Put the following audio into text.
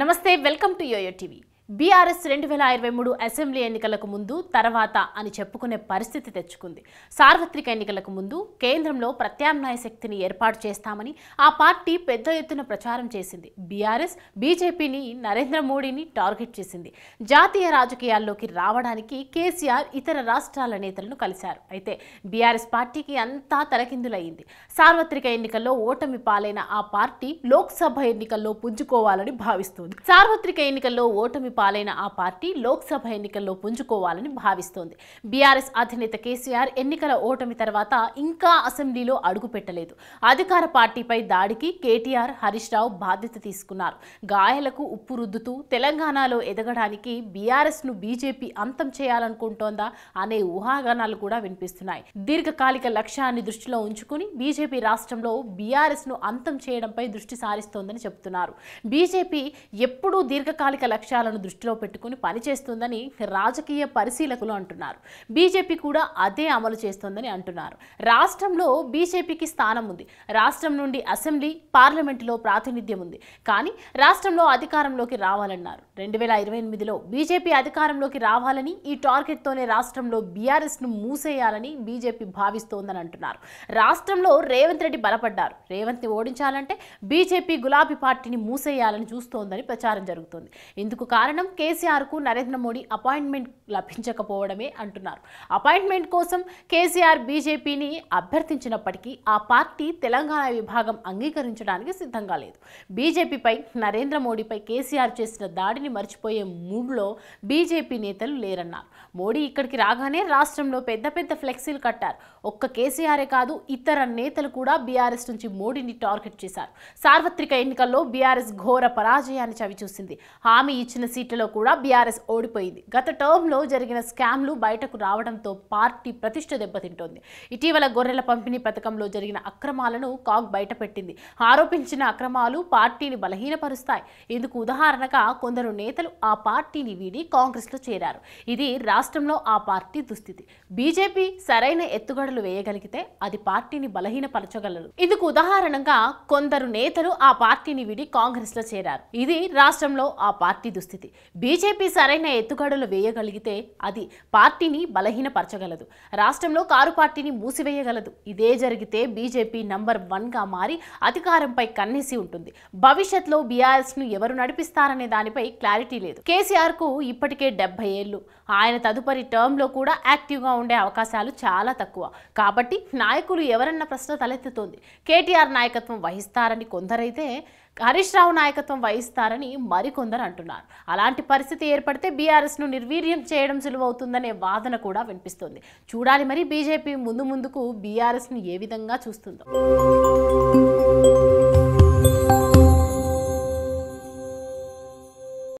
నమస్తే welcome to YoYo TV. BRS 2023 assembly ఎన్నికలకు ముందు తర్వాత అని చెప్పుకునే పరిస్థితి తెచ్చుకుంది. సార్వత్రిక ఎన్నికలకు ముందు కేంద్రంలో ప్రత్యామ్నాయ శక్తిని ఏర్పాటు చేస్తామని ఆ పార్టీ పెద్ద ఎత్తున ప్రచారం చేసింది. బీఆర్ఎస్ బీజేపీని నరేంద్ర మోడీని టార్గెట్ చేసింది. జాతీయ రాజకీయాల్లోకి రావడానికి కేసీఆర్ ఇతర రాష్ట్రాల నేతలను కలిశారు. అయితే బీఆర్ఎస్ పార్టీకి అంతా తలకిందులయ్యింది. సార్వత్రిక ఎన్నికల్లో ఓటమి పాలైన ఆ పార్టీ లోక్సభ ఎన్నికల్లో పుంజుకోవాలని భావిస్తోంది. సార్వత్రిక ఎన్నికల్లో ఓటమి పాలైన ఆ పార్టీ లోక్సభ ఎన్నికల్లో పుంజుకోవాలని భావిస్తోంది. బీఆర్ఎస్ అధినేత కేసీఆర్ ఎన్నికల ఓటమి తర్వాత ఇంకా అసెంబ్లీలో అడుగు పెట్టలేదు. అధికార పార్టీపై దాడికి కేటీఆర్, హరీష్ రావు బాధ్యత తీసుకున్నారు. గాయాలకు ఉప్పు రుద్దుతూ తెలంగాణలో ఎదగడానికి బీఆర్ఎస్ ను బీజేపీ అంతం చేయాలనుకుంటోందా అనే ఊహాగానాలు కూడా వినిపిస్తున్నాయి. దీర్ఘకాలిక లక్ష్యాన్ని దృష్టిలో ఉంచుకుని బీజేపీ రాష్ట్రంలో బీఆర్ఎస్ ను అంతం చేయడంపై దృష్టి సారిస్తోందని చెబుతున్నారు. బీజేపీ ఎప్పుడూ దీర్ఘకాలిక లక్ష్యాలను దృష్టిలో పెట్టుకుని పనిచేస్తుందని రాజకీయ పరిశీలకులు అంటున్నారు. బీజేపీ కూడా అదే అమలు చేస్తోందని అంటున్నారు. రాష్ట్రంలో బీజేపీకి స్థానం ఉంది. రాష్ట్రం నుండి అసెంబ్లీ, పార్లమెంటులో ప్రాతినిధ్యం ఉంది. కానీ రాష్ట్రంలో అధికారంలోకి రావాలన్నారు. 2028లో బీజేపీ అధికారంలోకి రావాలని, ఈ టార్గెట్తోనే రాష్ట్రంలో బీఆర్ఎస్ ను మూసేయాలని బీజేపీ భావిస్తోందని అంటున్నారు. రాష్ట్రంలో రేవంత్ రెడ్డి బలపడ్డారు. రేవంత్ ని ఓడించాలంటే బీజేపీ గులాబీ పార్టీని మూసేయాలని చూస్తోందని ప్రచారం జరుగుతోంది. ఇందుకు కారణం కేసీఆర్ కు నరేంద్ర మోడీ అపాయింట్మెంట్ లభించకపోవడమే అంటున్నారు. అపాయింట్మెంట్ కోసం కేసీఆర్ బీజేపీని అభ్యర్థించినప్పటికీ ఆ పార్టీ తెలంగాణ విభాగం అంగీకరించడానికి సిద్ధంగా లేదు. బీజేపీపై, నరేంద్ర మోడీపై కేసీఆర్ చేసిన దాడిని మర్చిపోయే మూడ్లో బీజేపీ నేతలు లేరన్నారు. మోడీ ఇక్కడికి రాగానే రాష్ట్రంలో పెద్ద పెద్ద ఫ్లెక్సీలు కట్టారు. ఒక్క కేసీఆరే కాదు, ఇతర నేతలు కూడా బీఆర్ఎస్ నుంచి మోడీని టార్గెట్ చేశారు. సార్వత్రిక ఎన్నికల్లో బీఆర్ఎస్ ఘోర పరాజయాన్ని చవిచూసింది. హామీ ఇచ్చిన సీట్లలో కూడా బీఆర్ఎస్ ఓడిపోయింది. గత టర్మ్లో జరిగిన స్కామ్లు బయటకు రావడంతో పార్టీ ప్రతిష్ఠ దెబ్బతింటోంది. ఇటీవల గొర్రెల పంపిణీ పథకంలో జరిగిన అక్రమాలను కాగ్ బయటపెట్టింది. ఆరోపించిన అక్రమాలు పార్టీని బలహీనపరుస్తాయి. ఇందుకు ఉదాహరణగా కొందరు నేతలు ఆ పార్టీని వీడి కాంగ్రెస్లో చేరారు. ఇది రాష్ట్రంలో ఆ పార్టీ దుస్థితి. బీజేపీ సరైన ఎత్తుగడలు వేయగలిగితే అది పార్టీని బలహీనపరచగలరు. ఇందుకు ఉదాహరణగా కొందరు నేతలు ఆ పార్టీని వీడి కాంగ్రెస్లో చేరారు. ఇది రాష్ట్రంలో ఆ పార్టీ దుస్థితి. బీజేపీ సరైన ఎత్తుగడలు వేయగలిగితే అది పార్టీని బలహీనపరచగలదు. రాష్ట్రంలో కారు పార్టీని మూసివేయగలదు. ఇదే జరిగితే బీజేపీ నంబర్ 1గా మారి అధికారంపై కన్నేసి ఉంటుంది. భవిష్యత్తులో బీఆర్ఎస్ ను ఎవరు నడిపిస్తారనే దానిపై క్లారిటీ లేదు. కేసీఆర్ కు ఇప్పటికే 70 ఏళ్లు. ఆయన తదుపరి టర్మ్ లో కూడా యాక్టివ్ గా ఉండే అవకాశాలు చాలా తక్కువ. కాబట్టి నాయకులు ఎవరన్న ప్రశ్న తలెత్తుతోంది. కేటీఆర్ నాయకత్వం వహిస్తారని కొందరైతే, హరీష్ రావు నాయకత్వం వహిస్తారని మరికొందరు అంటున్నారు. అలాంటి పరిస్థితి ఏర్పడితే బీఆర్ఎస్ ను నిర్వీర్యం చేయడం సులువవుతుందనే వాదన కూడా వినిపిస్తోంది. చూడాలి మరి బీజేపీ ముందుకు బీఆర్ఎస్ ను ఏ విధంగా చూస్తుందో.